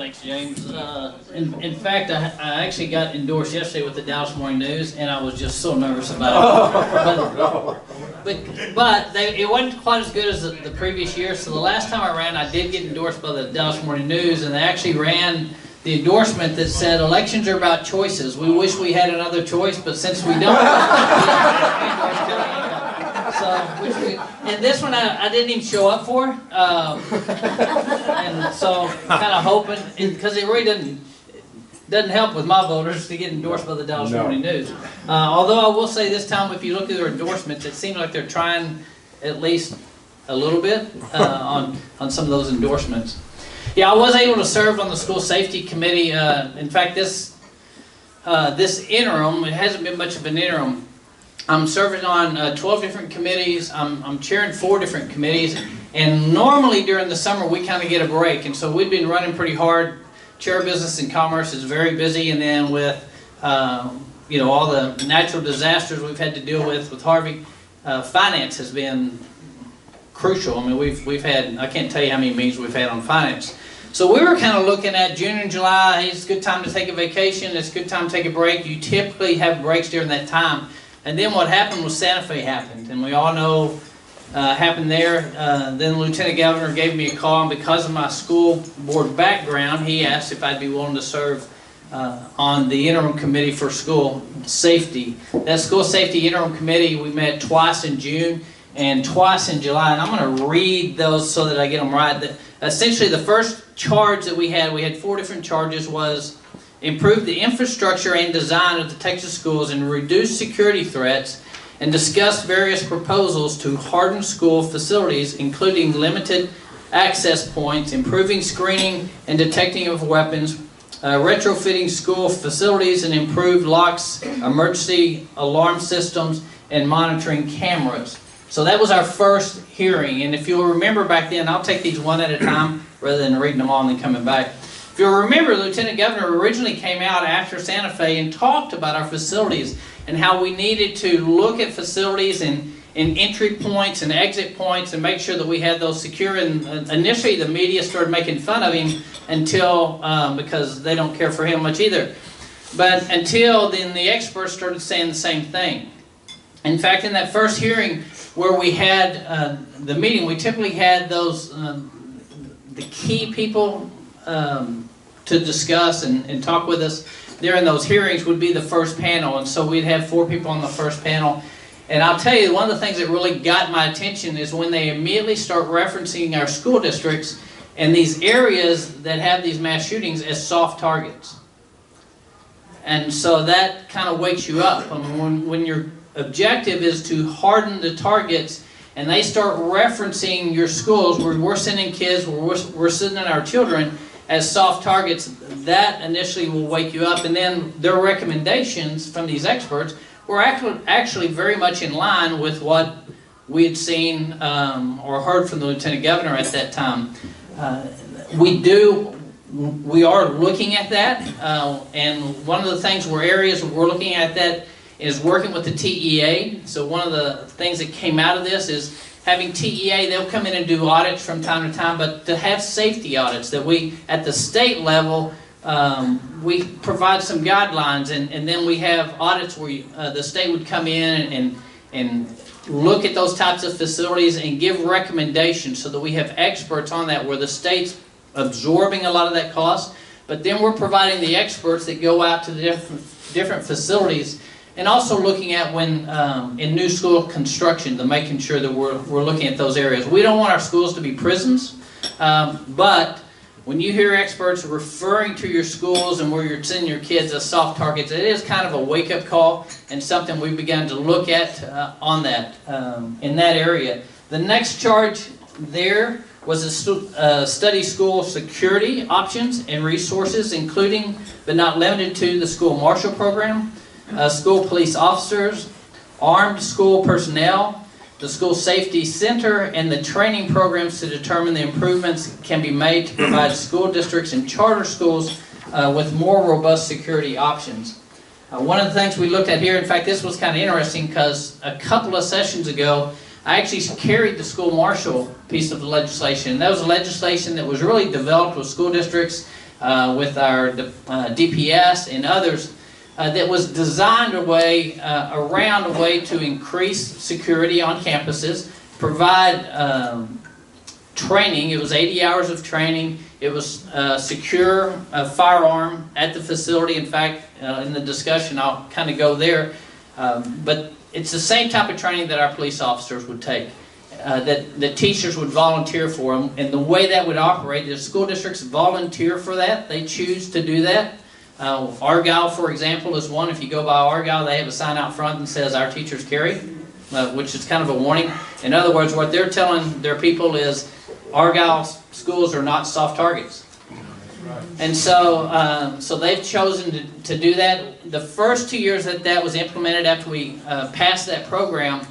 Thanks, James. In fact, I actually got endorsed yesterday with the Dallas Morning News, and I was just so nervous about it. But it wasn't quite as good as the previous year. So the last time I ran, I did get endorsed by the Dallas Morning News, and they actually ran the endorsement that said, "Elections are about choices. We wish we had another choice, but since we don't, and this one I didn't even show up for, and so kind of hoping, because it really doesn't help with my voters to get endorsed by the Dallas Morning News. Although I will say this time, if you look at their endorsements, it seems like they're trying at least a little bit on some of those endorsements. Yeah, I was able to serve on the school safety committee. In fact, this interim, it hasn't been much of an interim. I'm serving on 12 different committees. I'm chairing 4 different committees, and normally during the summer we kind of get a break, and so we've been running pretty hard. Chair of Business and Commerce is very busy, and then with all the natural disasters we've had to deal with Harvey, finance has been crucial. I mean, we've had, I can't tell you how many meetings we've had on finance. So we were kind of looking at June and July. Hey, it's a good time to take a vacation. It's a good time to take a break. You typically have breaks during that time. And then what happened was Santa Fe happened, and we all know happened there. Then the Lieutenant Governor gave me a call, and because of my school board background, he asked if I'd be willing to serve on the interim committee for school safety. That school safety interim committee, we met twice in June and twice in July, and I'm going to read those so that I get them right. Essentially, the first charge that we had 4 different charges, was improve the infrastructure and design of the Texas schools and reduce security threats, and discuss various proposals to harden school facilities, including limited access points, improving screening and detecting of weapons, retrofitting school facilities, and improved locks, emergency alarm systems, and monitoring cameras. So that was our first hearing, and if you'll remember back then, I'll take these one at a time rather than reading them all and then coming back. If you'll remember, Lieutenant Governor originally came out after Santa Fe and talked about our facilities and how we needed to look at facilities and entry points and exit points and make sure that we had those secure. And initially the media started making fun of him until, because they don't care for him much either. But until then the experts started saying the same thing. In fact, in that first hearing where we had the meeting, we typically had those, the key people to discuss and talk with us during those hearings would be the first panel, and so we'd have 4 people on the first panel. And I'll tell you, one of the things that really got my attention is when they immediately start referencing our school districts and these areas that have these mass shootings as soft targets. And so that kind of wakes you up. I mean, when your objective is to harden the targets and they start referencing your schools where we're sending kids, where we're sending our children as soft targets, that initially will wake you up. And then their recommendations from these experts were actually very much in line with what we had seen or heard from the Lieutenant Governor at that time. We are looking at that, and one of the things areas we're looking at that is working with the TEA. So one of the things that came out of this is having TEA, they'll come in and do audits from time to time, but to have safety audits that we, at the state level, we provide some guidelines, and then we have audits where the state would come in and look at those types of facilities and give recommendations so that we have experts on that where the state's absorbing a lot of that cost, but then we're providing the experts that go out to the different facilities. And also looking at when in new school construction, to making sure that we're looking at those areas. We don't want our schools to be prisons, but when you hear experts referring to your schools and where you're sending your kids as soft targets, it is kind of a wake-up call and something we've begun to look at on that in that area. The next charge there was a study school security options and resources, including but not limited to the school marshal program, school police officers, armed school personnel, the school safety center, and the training programs to determine the improvements can be made to provide school districts and charter schools with more robust security options. One of the things we looked at here, in fact this was kind of interesting because a couple of sessions ago I actually carried the school marshal piece of the legislation. That was legislation that was really developed with school districts with our DPS and others that was designed around a way to increase security on campuses, provide training. It was 80 hours of training. It was secure firearm at the facility. In fact, in the discussion, I'll kind of go there. But it's the same type of training that our police officers would take, that teachers would volunteer for them. And the way that would operate, the school districts volunteer for that. They choose to do that. Argyle, for example, is one. If you go by Argyle, they have a sign out front that says, "Our teachers carry," which is kind of a warning. In other words, what they're telling their people is, Argyle schools are not soft targets. And so, so they've chosen to do that. The first 2 years that was implemented after we passed that program,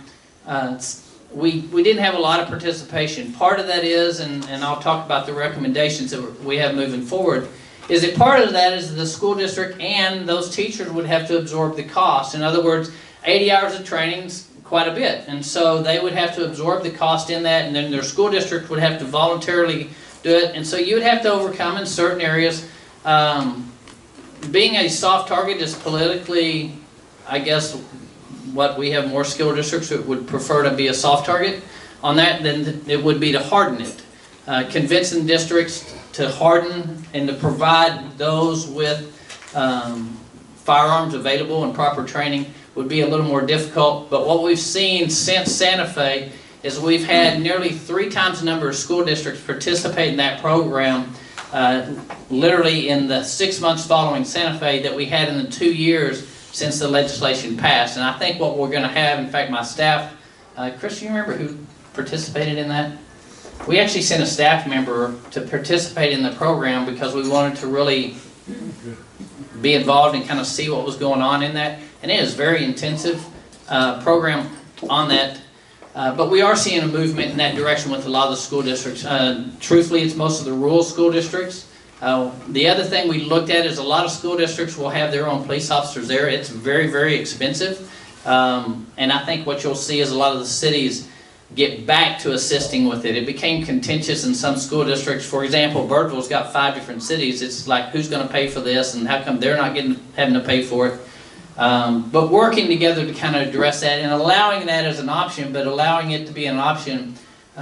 we didn't have a lot of participation. Part of that is, and I'll talk about the recommendations that we have moving forward, is that part of that is the school district and those teachers would have to absorb the cost. In other words, 80 hours of training is quite a bit. And so they would have to absorb the cost in that, and then their school district would have to voluntarily do it. And so you would have to overcome in certain areas. Being a soft target is politically, I guess, what we have more school districts that would prefer to be a soft target on that than it would be to harden it. Convincing districts to harden and to provide those with firearms available and proper training would be a little more difficult. But what we've seen since Santa Fe is we've had nearly 3 times the number of school districts participate in that program, literally in the 6 months following Santa Fe that we had in the 2 years since the legislation passed. And I think what we're going to have, in fact my staff, Chris, you remember who participated in that? We actually sent a staff member to participate in the program because we wanted to really be involved and kind of see what was going on in that. And it is a very intensive program on that. But we are seeing a movement in that direction with a lot of the school districts. Truthfully, it's most of the rural school districts. The other thing we looked at is a lot of school districts will have their own police officers there. It's very, very expensive. And I think what you'll see is a lot of the cities get back to assisting with it. It became contentious in some school districts. For example, Birdville's got 5 different cities. It's like, who's going to pay for this and how come they're not having to pay for it? But working together to kind of address that and allowing that as an option, but allowing it to be an option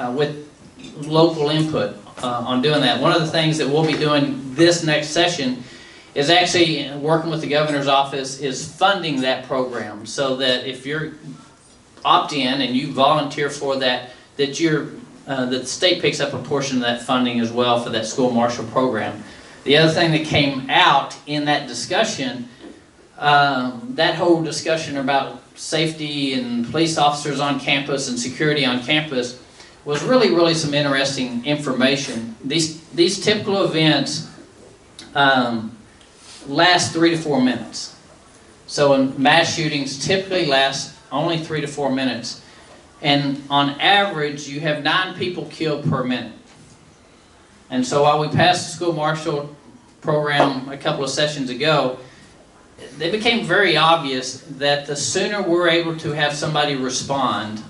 with local input on doing that. One of the things that we'll be doing this next session is actually working with the governor's office is funding that program, so that if you're opt in and you volunteer for that, that the state picks up a portion of that funding as well for that school marshal program. The other thing that came out in that discussion, that whole discussion about safety and police officers on campus and security on campus, was really some interesting information. These typical events last 3 to 4 minutes. So in mass shootings typically last only 3 to 4 minutes. And on average, you have 9 people killed per minute. And so while we passed the school marshal program a couple of sessions ago, it became very obvious that the sooner we're able to have somebody respond,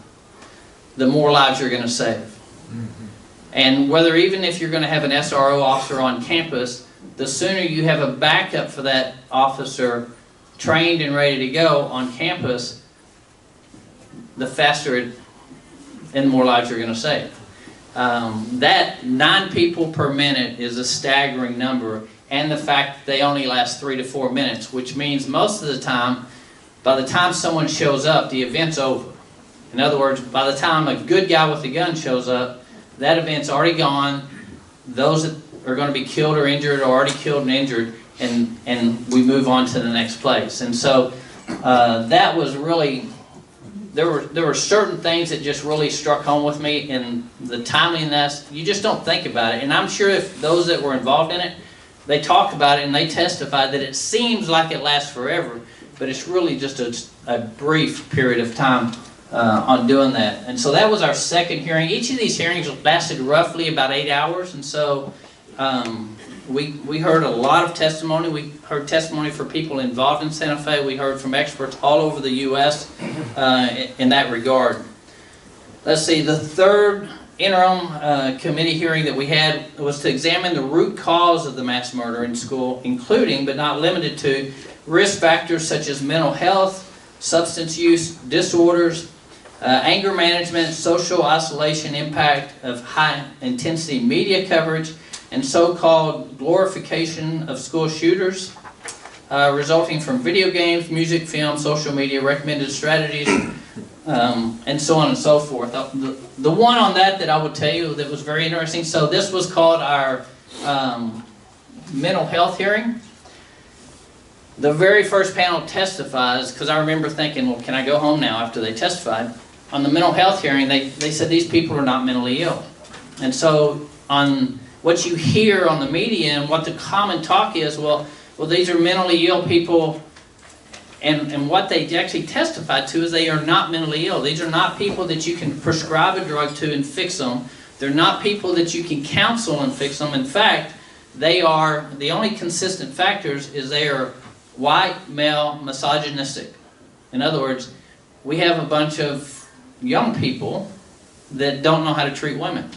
the more lives you're going to save. Mm-hmm. And whether even if you're going to have an SRO officer on campus, the sooner you have a backup for that officer trained and ready to go on campus, the faster and the more lives you're going to save. That 9 people per minute is a staggering number, and the fact that they only last 3 to 4 minutes, which means most of the time, by the time someone shows up, the event's over. In other words, by the time a good guy with a gun shows up, that event's already gone. Those that are going to be killed or injured are already killed and injured, and we move on to the next place. And so that was really... There were certain things that just really struck home with me, and the timeliness, you just don't think about it. And I'm sure if those that were involved in it, they talked about it and they testified that it seems like it lasts forever, but it's really just a brief period of time on doing that. And so that was our second hearing. Each of these hearings lasted roughly about 8 hours, and so we heard a lot of testimony. We heard testimony for people involved in Santa Fe. We heard from experts all over the U.S. In that regard. Let's see, the third interim committee hearing that we had was to examine the root cause of the mass murder in school, including but not limited to risk factors such as mental health, substance use disorders, anger management, social isolation, impact of high-intensity media coverage, and so-called glorification of school shooters, resulting from video games, music, film, social media, recommended strategies, and so on and so forth. The one on that I would tell you that was very interesting, so this was called our mental health hearing. The very first panel testifies, because I remember thinking, well, can I go home now after they testified? On the mental health hearing, they said these people are not mentally ill. And so on what you hear on the media and what the common talk is, well these are mentally ill people, and what they actually testified to is they are not mentally ill. These are not people that you can prescribe a drug to and fix them. They're not people that you can counsel and fix them. In fact, they are, the only consistent factors is they are white, male, misogynistic. In other words, we have a bunch of young people that don't know how to treat women.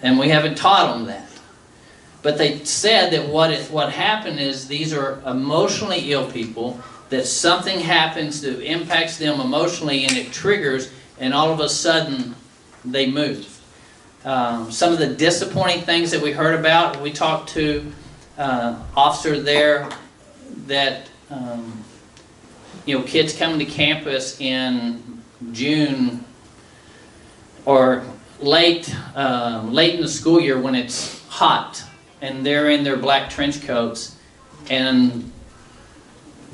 And we haven't taught them that. But they said that what happened is these are emotionally ill people, that something happens that impacts them emotionally and it triggers, and all of a sudden they move. Some of the disappointing things that we heard about, we talked to officer there that kids coming to campus in June or late in the school year when it's hot and they're in their black trench coats, and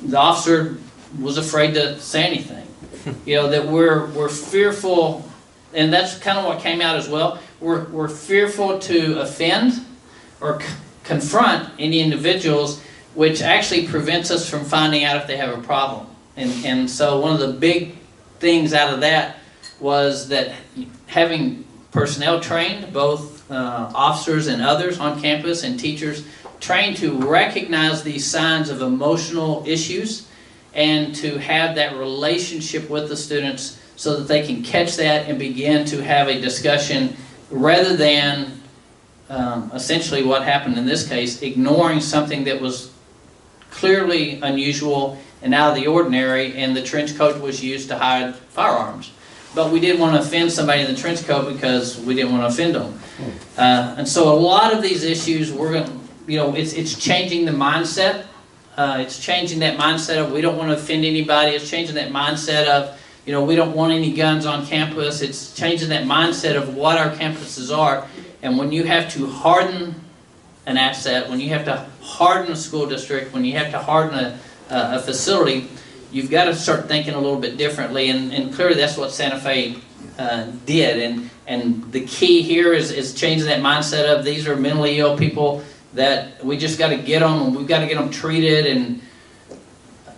the officer was afraid to say anything. That we're fearful, and that's kind of what came out as well. We're fearful to offend or confront any individuals, which actually prevents us from finding out if they have a problem. And so one of the big things out of that was that having personnel trained, both officers and others on campus and teachers trained to recognize these signs of emotional issues and to have that relationship with the students so that they can catch that and begin to have a discussion rather than essentially what happened in this case, ignoring something that was clearly unusual and out of the ordinary, and the trench coat was used to hide firearms. But we didn't want to offend somebody in the trench coat because we didn't want to offend them. And so a lot of these issues, we're going to, it's changing the mindset. It's changing that mindset of we don't want to offend anybody. It's changing that mindset of, we don't want any guns on campus. It's changing that mindset of what our campuses are. And when you have to harden an asset, when you have to harden a school district, when you have to harden a facility, you've got to start thinking a little bit differently, and clearly that's what Santa Fe did. And the key here is changing that mindset of these are mentally ill people that we just got to get them, and we've got to get them treated. And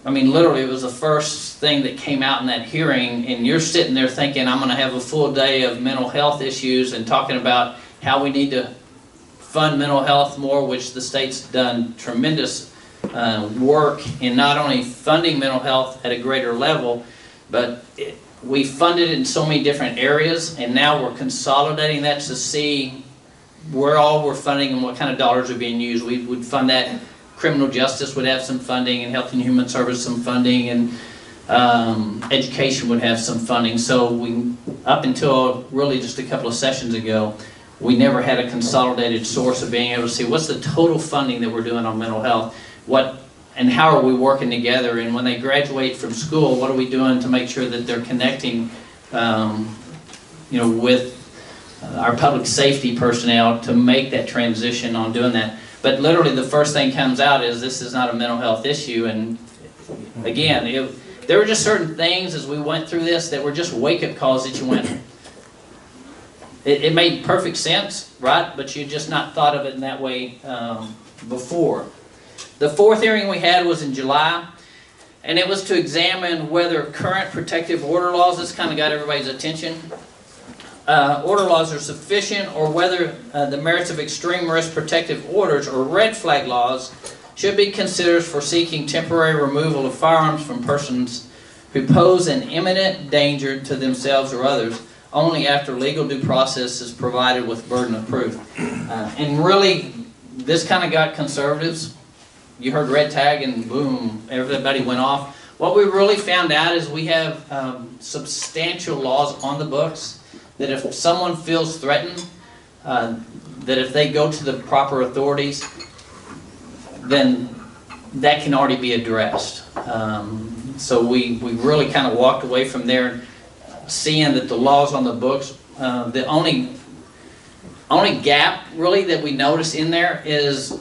I mean, literally, it was the first thing that came out in that hearing, and you're sitting there thinking, I'm going to have a full day of mental health issues and talking about how we need to fund mental health more, which the state's done tremendous work in not only funding mental health at a greater level, but we funded it in so many different areas, and now we're consolidating that to see where all we're funding and what kind of dollars are being used. We would fund that. Criminal justice would have some funding, and Health and Human Service some funding, and education would have some funding. So we, up until really just a couple of sessions ago, we never had a consolidated source of being able to see what's the total funding that we're doing on mental health. And how are we working together, and when they graduate from school, what are we doing to make sure that they're connecting with our public safety personnel to make that transition on doing that. But literally the first thing comes out is this is not a mental health issue. And again, there were just certain things as we went through this that were just wake-up calls that you went, it made perfect sense, right? But you just not thought of it in that way before. The fourth hearing we had was in July, and it was to examine whether current protective order laws, this kind of got everybody's attention, order laws are sufficient, or whether the merits of extreme risk protective orders or red flag laws should be considered for seeking temporary removal of firearms from persons who pose an imminent danger to themselves or others, only after legal due process is provided with burden of proof. And really, this kind of got conservatives. You heard red tag and boom, everybody went off. What we really found out is we have substantial laws on the books that if someone feels threatened, that if they go to the proper authorities, then that can already be addressed. So we really kind of walked away from there seeing that the laws on the books, the only gap really that we notice in there is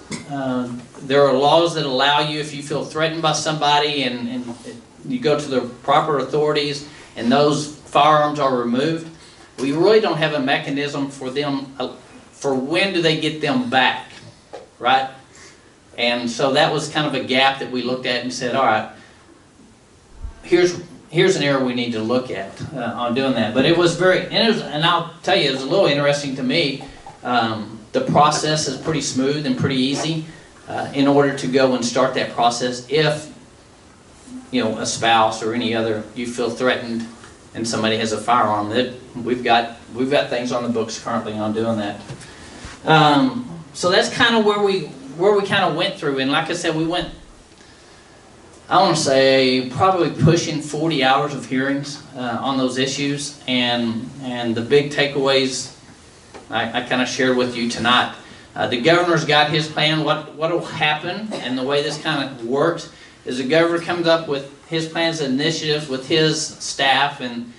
there are laws that allow you, if you feel threatened by somebody and you go to the proper authorities and those firearms are removed, we really don't have a mechanism for them, for when do they get them back, right? And so that was kind of a gap that we looked at and said, all right, here's an area we need to look at on doing that. But it was very, and I'll tell you, it was a little interesting to me. The process is pretty smooth and pretty easy in order to go and start that process if, you know, a spouse or any other, you feel threatened and somebody has a firearm. That we've got things on the books currently on doing that. So that's kind of where we kind of went through. And like I said, we went, I want to say, probably pushing 40 hours of hearings on those issues. And the big takeaways I kind of shared with you tonight. The governor's got his plan. What will happen, and the way this kind of works, is the governor comes up with his plans and initiatives with his staff, and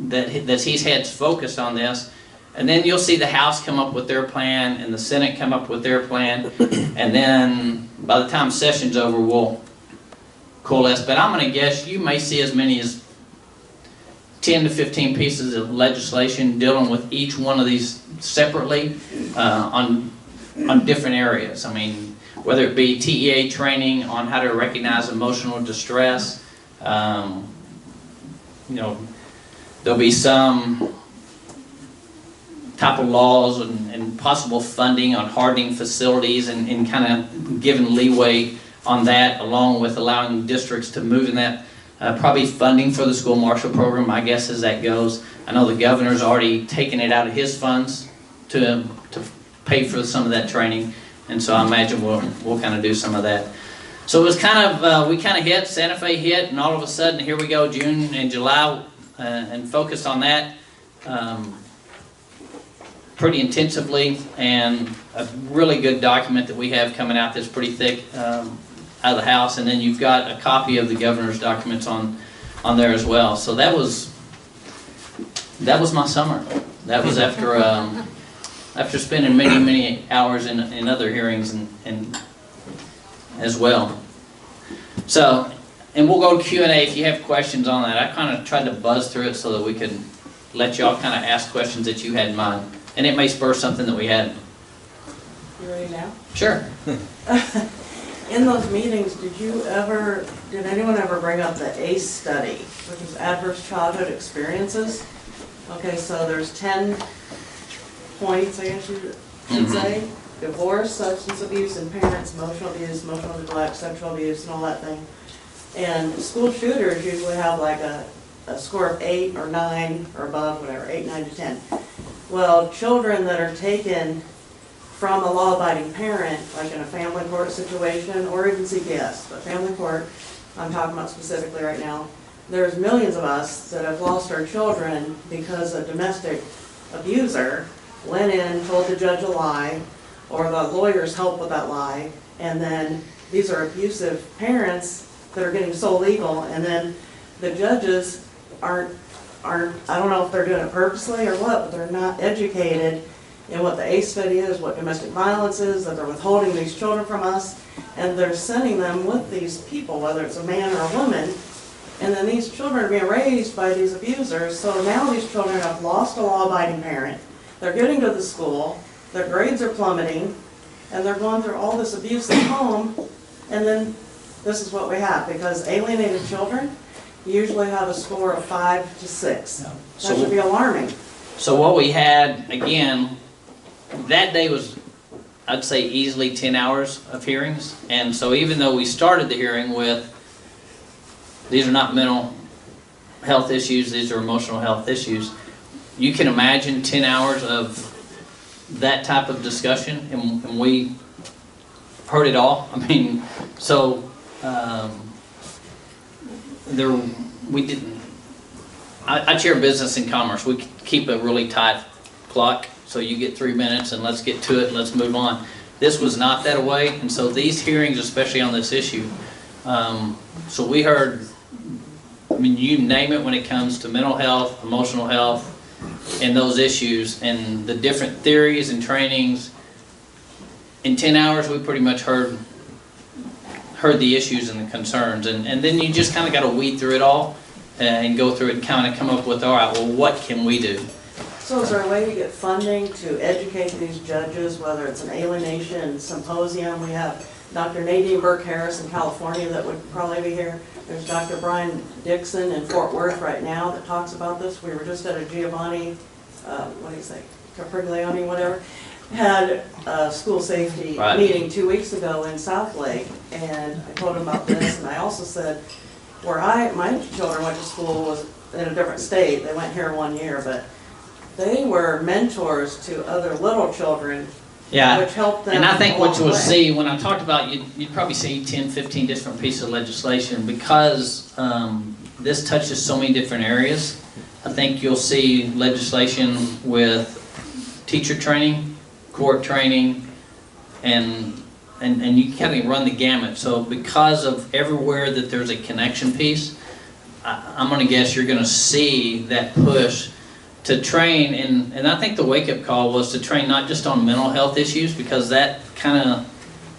that he's had focused on this. And then you'll see the House come up with their plan, and the Senate come up with their plan, and then by the time session's over, we'll coalesce. But I'm going to guess you may see as many as 10 to 15 pieces of legislation dealing with each one of these separately on different areas. I mean, whether it be TEA training on how to recognize emotional distress, you know, there'll be some type of laws and possible funding on hardening facilities and kind of giving leeway on that, along with allowing districts to move in that. Probably funding for the school marshal program, I guess, as that goes. I know the governor's already taken it out of his funds to pay for some of that training, and so I imagine we'll kind of do some of that. So it was kind of, we kind of hit, Santa Fe hit, and all of a sudden, here we go, June and July, and focused on that pretty intensively, and a really good document that we have coming out that's pretty thick out of the House, and then you've got a copy of the governor's documents on there as well. So that was my summer. That was after after spending many hours in other hearings and as well. So, and we'll go to Q&A if you have questions on that. I kind of tried to buzz through it so that we could let y'all kind of ask questions that you had in mind, and it may spur something that we had. You ready now? Sure. In those meetings, did anyone ever bring up the ACE study, which is Adverse Childhood Experiences? Okay, so there's 10 points, I guess you should say. Divorce, substance abuse in parents, emotional abuse, emotional neglect, sexual abuse, and all that thing. And school shooters usually have like a score of 8 or 9 or above, whatever, 8, 9 to 10. Well, children that are taken from a law-abiding parent, like in a family court situation, or even CPS, but family court, I'm talking about specifically right now, there's millions of us that have lost our children because a domestic abuser went in, told the judge a lie, or the lawyers helped with that lie, and then these are abusive parents that are getting so legal, and then the judges aren't, I don't know if they're doing it purposely or what, but they're not educated in what the ACE study is, what domestic violence is, that they're withholding these children from us, and they're sending them with these people, whether it's a man or a woman, and then these children are being raised by these abusers. So now these children have lost a law-abiding parent, they're getting to the school, their grades are plummeting, and they're going through all this abuse at home, and then this is what we have, because alienated children usually have a score of 5 to 6. Yeah. That should be alarming. So what we had, again, that day was, I'd say, easily 10 hours of hearings. And so even though we started the hearing with, these are not mental health issues, these are emotional health issues. You can imagine 10 hours of that type of discussion, and we heard it all. I mean, so we didn't. I chair business and commerce. We keep a really tight clock, so you get 3 minutes and let's get to it and let's move on. This was not that way, and so these hearings, especially on this issue, so we heard, I mean, you name it when it comes to mental health, emotional health, and those issues, and the different theories and trainings. In 10 hours, we pretty much heard the issues and the concerns, and then you just kind of got to weed through it all and go through it and kind of come up with, all right, well, what can we do? So is there a way to get funding to educate these judges, whether it's an alienation symposium? We have Dr. Nadine Burke-Harris in California that would probably be here. There's Dr. Brian Dixon in Fort Worth right now that talks about this. We were just at a Giovanni, what do you say, Capriglione, whatever, had a school safety meeting 2 weeks ago in South Lake, and I told him about this, and I also said, where my children went to school was in a different state. They went here 1 year, but they were mentors to other little children, which helped them. And I think what you'll way. see, when I talked about, you'd probably see 10, 15 different pieces of legislation, because this touches so many different areas. I think you'll see legislation with teacher training, court training, and you kind of run the gamut. So because of everywhere that there's a connection piece, I'm going to guess you're going to see that push to train, and I think the wake-up call was to train not just on mental health issues, because that kind of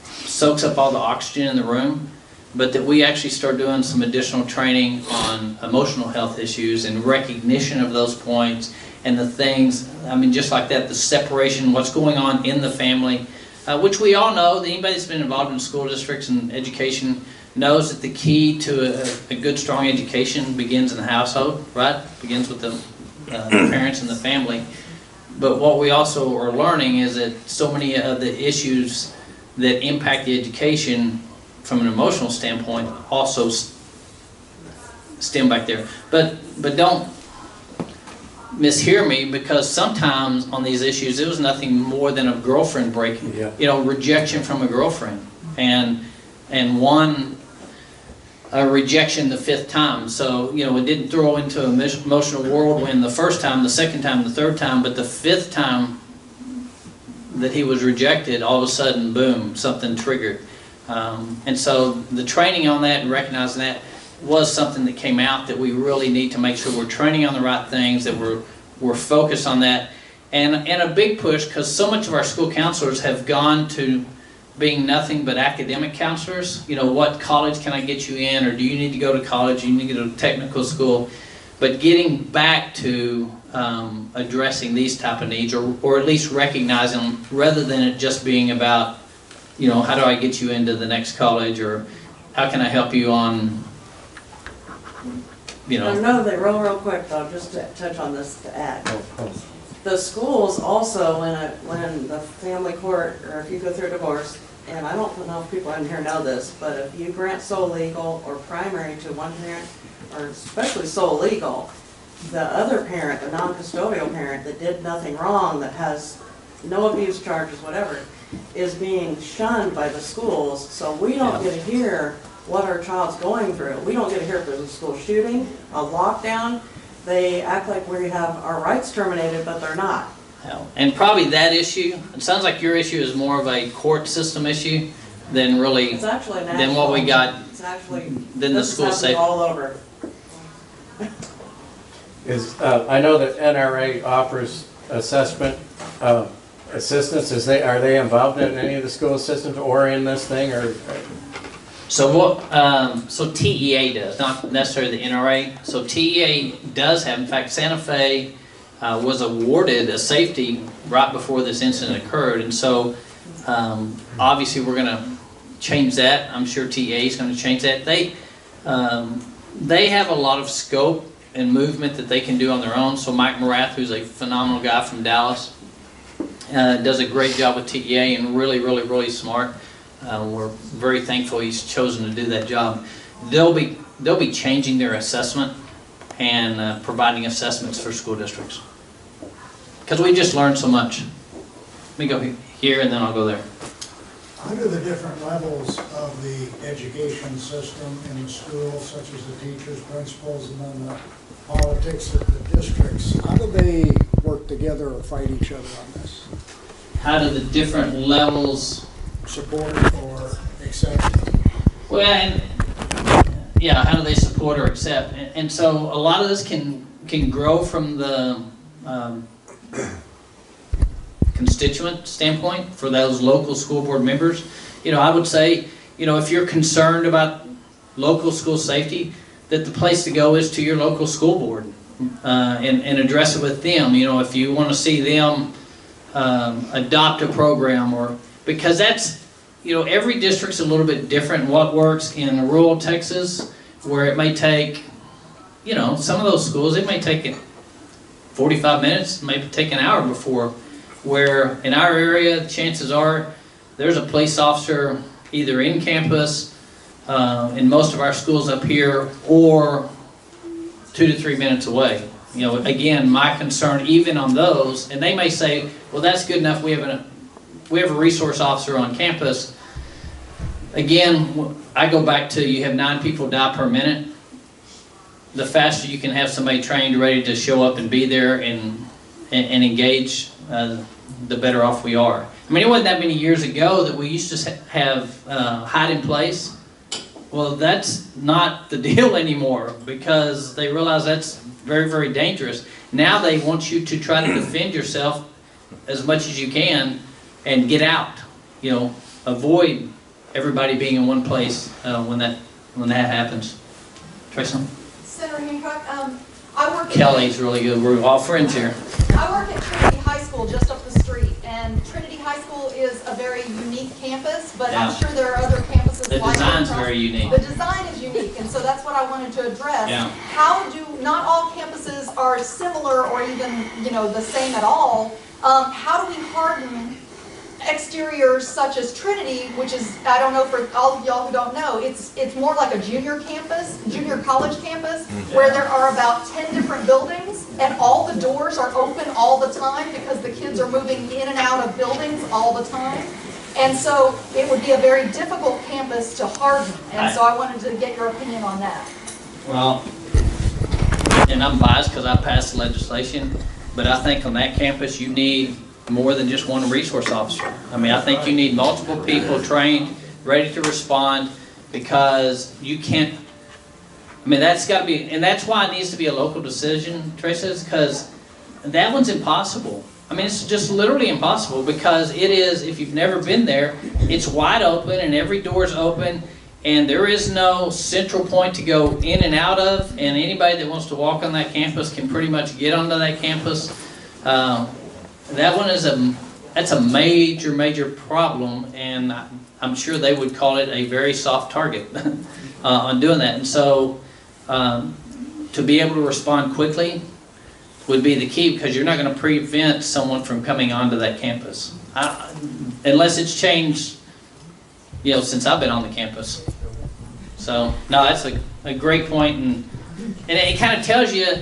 soaks up all the oxygen in the room, but that we actually start doing some additional training on emotional health issues and recognition of those points and the things, I mean, just like that, the separation, what's going on in the family, which we all know, anybody that's been involved in school districts and education knows that the key to a good, strong education begins in the household, right? Begins with the parents and the family. But what we also are learning is that so many of the issues that impact the education from an emotional standpoint also stem back there. But don't mishear me, because sometimes on these issues it was nothing more than a girlfriend breaking, rejection from a girlfriend, and one rejection the 5th time. So it didn't throw into an emotional whirlwind the first time, the second time, the third time, but the 5th time that he was rejected, all of a sudden, boom, something triggered. And so the training on that and recognizing that was something that came out, that we really need to make sure we're training on the right things, that we're focused on that. And a big push, because so much of our school counselors have gone to being nothing but academic counselors. What college can I get you in, or do you need to go to college, you need to go to technical school? But getting back to addressing these type of needs, or at least recognizing them, rather than it just being about, how do I get you into the next college, or how can I help you on, Another, real quick though, just to touch on this to add. The schools also, when the family court, or if you go through a divorce, and I don't know if people in here know this, but if you grant sole legal or primary to one parent, or especially sole legal, the other parent, the non-custodial parent that did nothing wrong, that has no abuse charges, whatever, is being shunned by the schools. So we don't get to hear what our child's going through. We don't get to hear if there's a school shooting, a lockdown. They act like we have our rights terminated, but they're not. And probably that issue, it sounds like your issue is more of a court system issue than really, it's actually national, than what we got, it's actually, than the school safety. all over. I know that NRA offers assessment assistance. Are they involved in any of the school systems or in this thing, or? So so TEA does, not necessarily the NRA. So TEA does have, in fact, Santa Fe was awarded a safety right before this incident occurred, and so obviously we're going to change that. I'm sure TEA is going to change that. They have a lot of scope and movement that they can do on their own. So Mike Morath, who's a phenomenal guy from Dallas, does a great job with TEA, and really smart. We're very thankful he's chosen to do that job. They'll be changing their assessment and providing assessments for school districts. Because we just learned so much. Let me go here and then I'll go there. How do the different levels of the education system in the school, such as the teachers, principals, and then the politics of the districts, how do they work together or fight each other on this? How do the different levels Support or accept? Well, and yeah, how do they support or accept? And so a lot of this can grow from the constituent standpoint for those local school board members. You know, I would say, you know, if you're concerned about local school safety, that the place to go is to your local school board and address it with them. You know, if you want to see them adopt a program, or because that's, you know, every district's a little bit different. What works in rural Texas, where it may take, you know, some of those schools, it may take 45 minutes, maybe take an hour before. Where in our area, chances are there's a police officer either in campus, in most of our schools up here, or 2 to 3 minutes away. You know, again, my concern even on those, and they may say, well, that's good enough, we have a resource officer on campus. Again, I go back to, you have 9 people die per minute. The faster you can have somebody trained, ready to show up and be there and engage, the better off we are. I mean, it wasn't that many years ago that we used to have hide in place. Well, that's not the deal anymore, because they realize that's very, very dangerous. Now they want you to try to defend yourself as much as you can and get out. You know, avoid everybody being in one place when that happens. Tracy? Senator Hancock, I work Kelly's really good. We're all friends here. I work at Trinity High School just up the street, and Trinity High School is a very unique campus, but Yeah. I'm sure there are other campuses The like it design's across- very unique. The design is unique, and so that's what I wanted to address. Yeah. How do, not all campuses are similar or even, you know, the same at all. How do we harden exteriors such as Trinity, which is, I don't know, for all of y'all who don't know, it's more like a junior campus, junior college campus, where there are about 10 different buildings, and all the doors are open all the time because the kids are moving in and out of buildings all the time. And so it would be a very difficult campus to harden, and so I wanted to get your opinion on that. Well, and I'm biased because I passed legislation, but I think on that campus you need more than just one resource officer. I mean, I think you need multiple people trained, ready to respond, because you can't, I mean, that's got to be, and that's why it needs to be a local decision, Teresa, because that one's impossible. I mean, it's just literally impossible, because it is, if you've never been there, it's wide open and every door's open, and there is no central point to go in and out of, and anybody that wants to walk on that campus can pretty much get onto that campus. That one is that's a major problem, and I'm sure they would call it a very soft target on doing that. And so to be able to respond quickly would be the key, because you're not going to prevent someone from coming onto that campus unless it's changed, you know, since I've been on the campus. So no, that's a great point, and it kind of tells you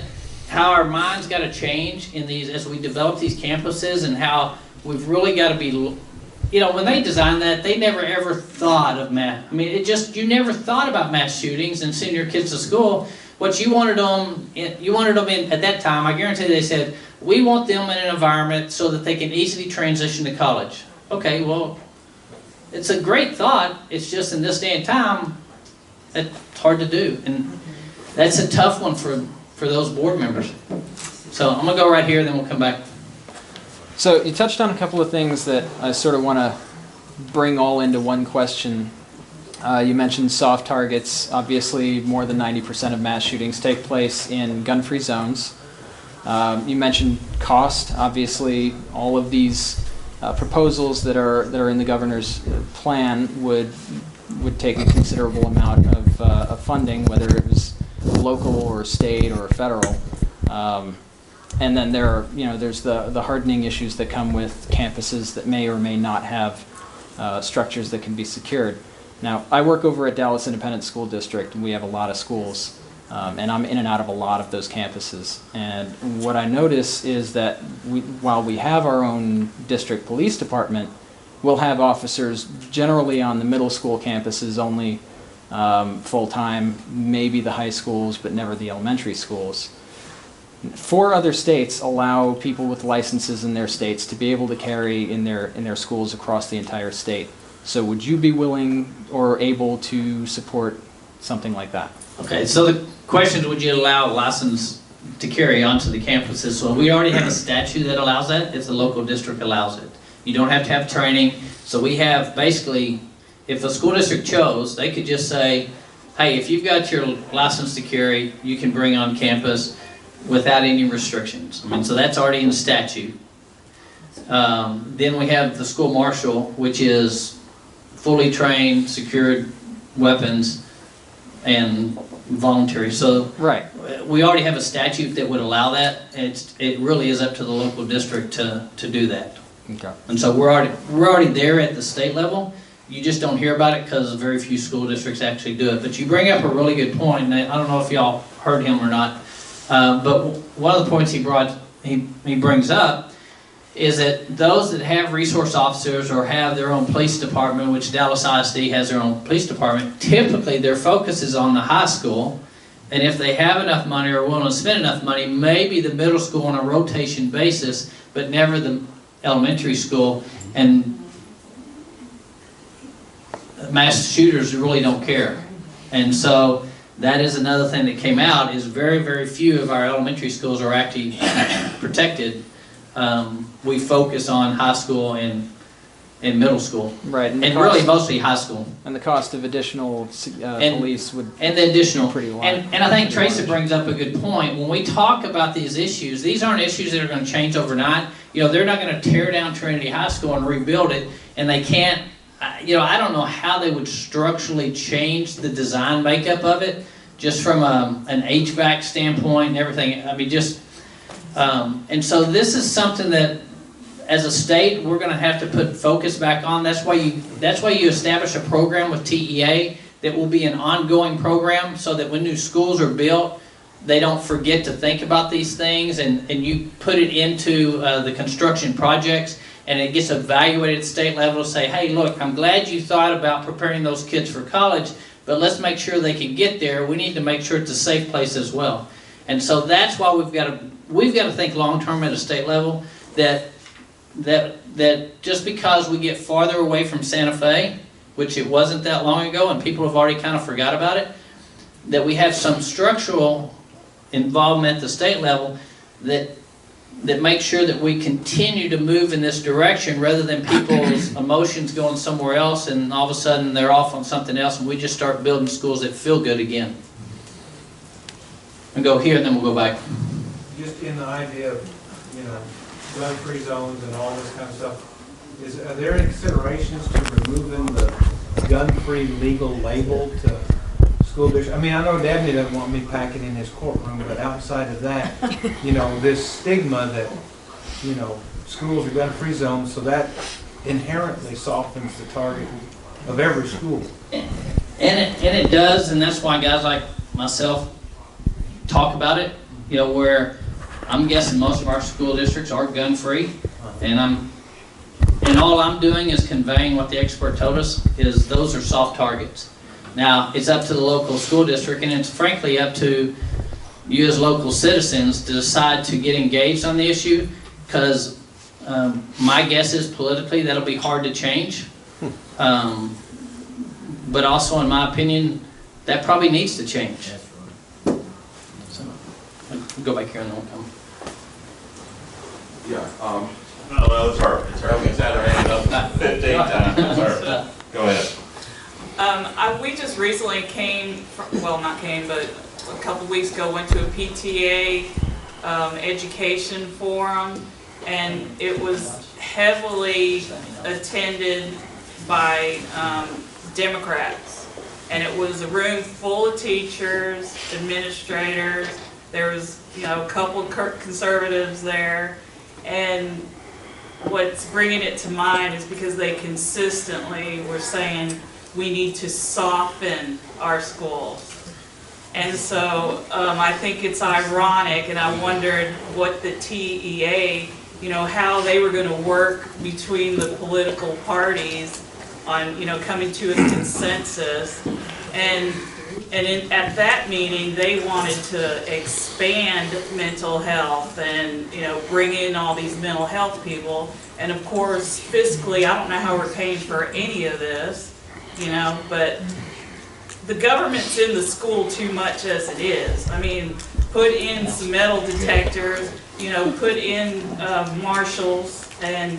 how our minds got to change in these as we develop these campuses, and how we've really got to be, you know, when they designed that, they never ever thought of mass. I mean, you never thought about mass shootings and sending your kids to school. What you wanted them in at that time, I guarantee they said, we want them in an environment so that they can easily transition to college. Okay, well, it's a great thought. It's just in this day and time, it's hard to do, and that's a tough one for those board members. So I'm going to go right here, then we'll come back. So you touched on a couple of things that I sort of want to bring all into one question. You mentioned soft targets. Obviously, more than 90% of mass shootings take place in gun-free zones. You mentioned cost. Obviously, all of these proposals that are in the governor's plan would take a considerable amount of funding, whether it was local or state or federal. And then there's the hardening issues that come with campuses that may or may not have structures that can be secured. Now, I work over at Dallas Independent School District, and we have a lot of schools. And I'm in and out of a lot of those campuses. And what I notice is that while we have our own district police department, we'll have officers generally on the middle school campuses only, full-time, maybe the high schools, but never the elementary schools. 4 other states allow people with licenses in their states to be able to carry in their schools across the entire state. So would you be willing or able to support something like that? Okay, so the question is, would you allow license to carry onto the campuses? So we already have a statute that allows that. It's the local district allows it. You don't have to have training. So we have basically, if the school district chose, they could just say, hey, if you've got your license to carry, you can bring on campus without any restrictions. I mean, so that's already in the statute. Then we have the school marshal, which is fully trained, secured weapons, and voluntary. So Right. we already have a statute that would allow that. It really is up to the local district to do that. Okay. And so we're already there at the state level. You just don't hear about it because very few school districts actually do it. But you bring up a really good point, and I don't know if y'all heard him or not. But one of the points he brings up is that those that have resource officers or have their own police department, which Dallas ISD has their own police department, typically their focus is on the high school. And if they have enough money or willing to spend enough money, maybe the middle school on a rotation basis, but never the elementary school. And mass shooters really don't care. And so that is another thing that came out, is very, very few of our elementary schools are actually protected. We focus on high school and middle school. Right. And really mostly high school. And the cost of additional police would and the additional pretty large. And I think Tracy brings up a good point. When we talk about these issues, these aren't issues that are going to change overnight. You know, they're not going to tear down Trinity High School and rebuild it, and they can't. You know, I don't know how they would structurally change the design makeup of it, just from an HVAC standpoint and everything. I mean, just and so this is something that, as a state, we're going to have to put focus back on. That's why you establish a program with TEA that will be an ongoing program, so that when new schools are built, they don't forget to think about these things, and you put it into the construction projects, and it gets evaluated at state level to say, hey, look, I'm glad you thought about preparing those kids for college, but let's make sure they can get there. We need to make sure it's a safe place as well. And so that's why we've got to think long term at a state level, that just because we get farther away from Santa Fe, which it wasn't that long ago, and people have already kind of forgot about it, that we have some structural involvement at the state level that make sure that we continue to move in this direction, rather than people's emotions going somewhere else and all of a sudden they're off on something else, and we just start building schools that feel good again. And go here and then we'll go back. Just in the idea of, you know, gun-free zones and all this kind of stuff, are there any considerations to removing the gun-free legal label to school district? I mean, I know Dabney doesn't want me packing in his courtroom, but outside of that, you know, this stigma that, you know, schools are gun-free zones, so that inherently softens the target of every school. And it does, and that's why guys like myself talk about it. You know, where I'm guessing most of our school districts are gun-free, and all I'm doing is conveying what the expert told us, is those are soft targets. Now, it's up to the local school district, and it's frankly up to you as local citizens to decide to get engaged on the issue, because my guess is politically that'll be hard to change. But also, in my opinion, that probably needs to change. So, I'll go back here and then we'll come. Yeah, no, it's her. It's her. Okay. It's had her hand up 15 times. It's her. Go ahead. We just recently but a couple weeks ago went to a PTA education forum, and it was heavily attended by Democrats. And it was a room full of teachers, administrators. There was, you know, a couple of conservatives there. And what's bringing it to mind is because they consistently were saying we need to soften our schools. And so I think it's ironic, and I wondered what the TEA, how they were going to work between the political parties on, coming to a consensus. And at that meeting, they wanted to expand mental health and, bring in all these mental health people. And of course, fiscally, I don't know how we're paying for any of this, but the government's in the school too much as it is. I mean, put in some metal detectors, put in marshals, and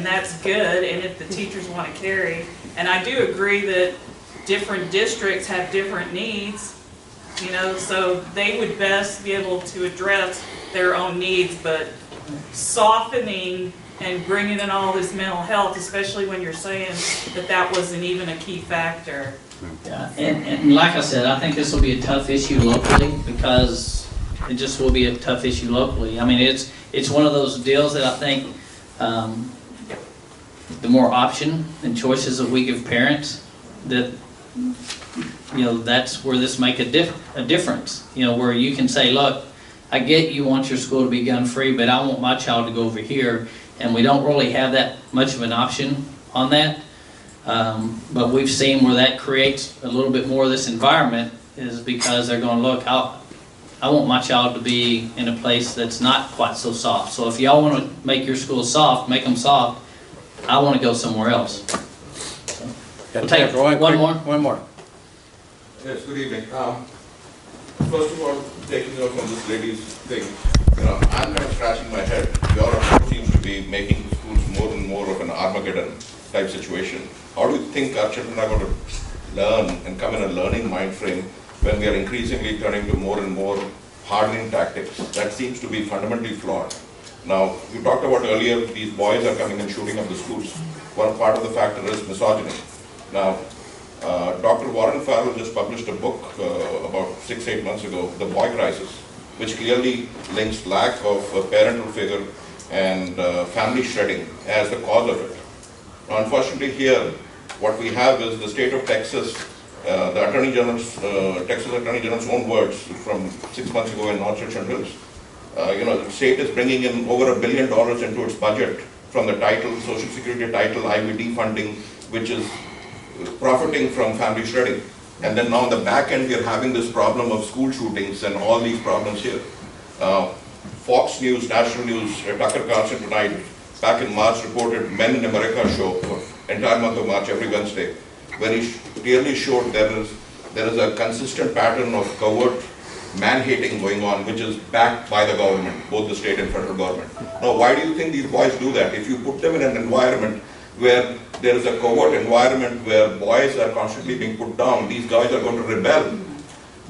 that's good. And if the teachers want to carry, and I do agree that different districts have different needs, so they would best be able to address their own needs, but softening and bringing in all this mental health, especially when you're saying that wasn't even a key factor. Yeah, and like I said, I think this will be a tough issue locally, because it just will be a tough issue locally. I mean, it's one of those deals that I think the more option and choices that we give parents, that that's where this make a difference. Where you can say, look, I get you want your school to be gun free, but I want my child to go over here, and we don't really have that much of an option on that. But we've seen where that creates a little bit more of this environment, is because they're going, look, I want my child to be in a place that's not quite so soft. So if y'all want to make your school soft, make them soft. I want to go somewhere else. So, we'll take one more. Yes, good evening. First of all, taking off from this lady's thing, I'm kind of scratching my head. Your approach seems to be making schools more and more of an Armageddon type situation. How do you think our children are going to learn and come in a learning mind frame when we are increasingly turning to more and more hardening tactics? That seems to be fundamentally flawed. Now, you talked about earlier, these boys are coming and shooting up the schools. One part of the factor is misogyny. Now, Dr. Warren Farrell just published a book about 6-8 months ago, The Boy Crisis, which clearly links lack of a parental figure and family shredding as the cause of it. Now, unfortunately here, what we have is the state of Texas, the Attorney General's, Texas Attorney General's own words from 6 months ago in North Richland Hills. The state is bringing in over $1 billion into its budget from the title, Social Security title, IVD funding, which is profiting from family shredding. And then now on the back end, we are having this problem of school shootings and all these problems here. Fox News, National News, Tucker Carlson tonight, back in March, reported Men in America show for entire month of March, every Wednesday, where he clearly showed there is a consistent pattern of covert man-hating going on, which is backed by the government, both the state and federal government. Now, why do you think these boys do that? If you put them in an environment where there is a covert environment where boys are constantly being put down, these guys are going to rebel.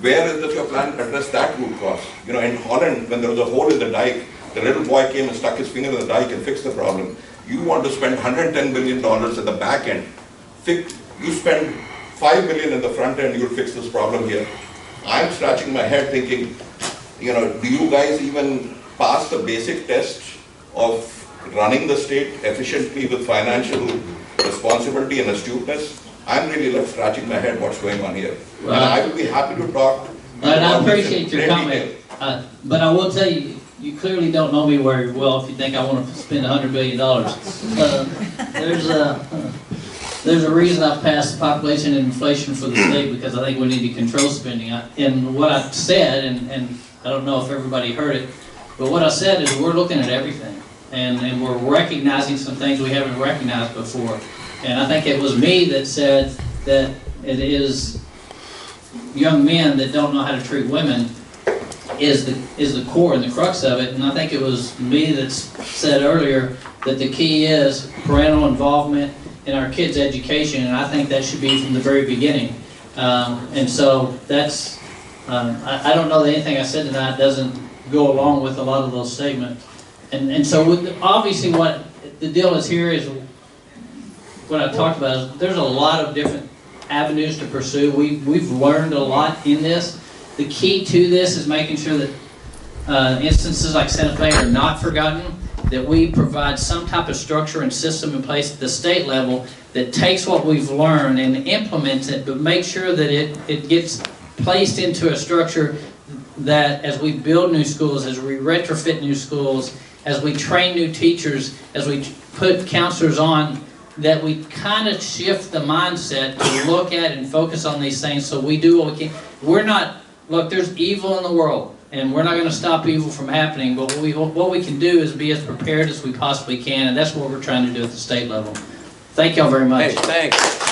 Where is your plan to address that root cause? In Holland, when there was a hole in the dike, the little boy came and stuck his finger in the dike and fixed the problem. You want to spend $110 billion at the back end. You spend $5 billion in the front end, you'll fix this problem here. I'm scratching my head thinking, do you guys even pass the basic test of running the state efficiently with financial responsibility and astuteness? I'm really left scratching my head what's going on here. Well, and I will be happy to talk. And I appreciate your comment. But I will tell you, you clearly don't know me very well if you think I want to spend $100 billion. There's a reason I've passed population and inflation for the state, because I think we need to control spending. And what I said, and I don't know if everybody heard it, but what I said is we're looking at everything. And we're recognizing some things we haven't recognized before. And I think it was me that said that it is young men that don't know how to treat women is the core and the crux of it. And I think it was me that said earlier that the key is parental involvement in our kids' education, and I think that should be from the very beginning. And so that's, I don't know that anything I said tonight doesn't go along with a lot of those statements. And so obviously what the deal is here is, what I talked about is there's a lot of different avenues to pursue. We've learned a lot in this. The key to this is making sure that instances like Santa Fe are not forgotten, that we provide some type of structure and system in place at the state level that takes what we've learned and implements it, but make sure that it gets placed into a structure that as we build new schools, as we retrofit new schools, as we train new teachers, as we put counselors on, that we kind of shift the mindset to look at and focus on these things so we do what we can. We're not, look, there's evil in the world, and we're not going to stop evil from happening, but what we can do is be as prepared as we possibly can, and that's what we're trying to do at the state level. Thank y'all very much. Hey, thanks.